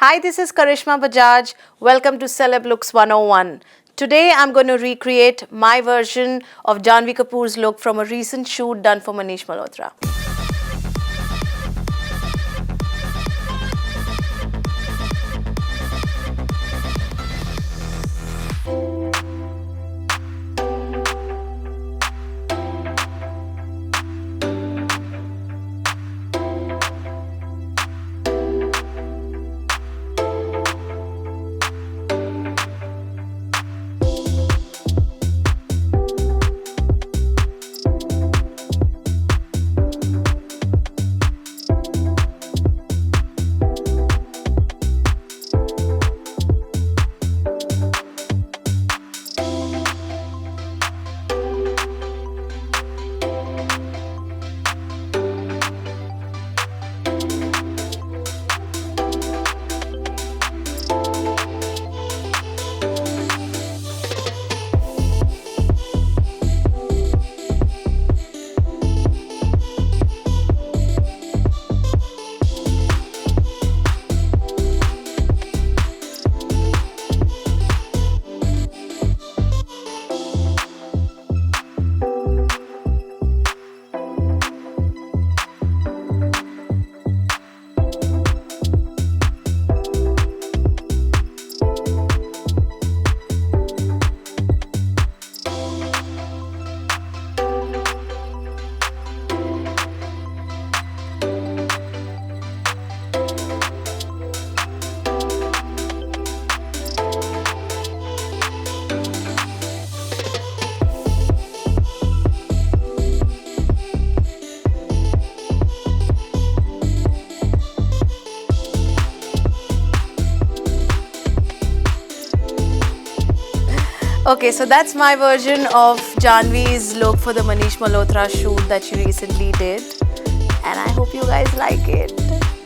Hi, this is Karishma Bajaj. Welcome to Celeb Looks 101. Today I'm going to recreate my version of Janhvi Kapoor's look from a recent shoot done for Manish Malhotra. Okay, so that's my version of Janhvi's look for the Manish Malhotra shoot that she recently did. And I hope you guys like it.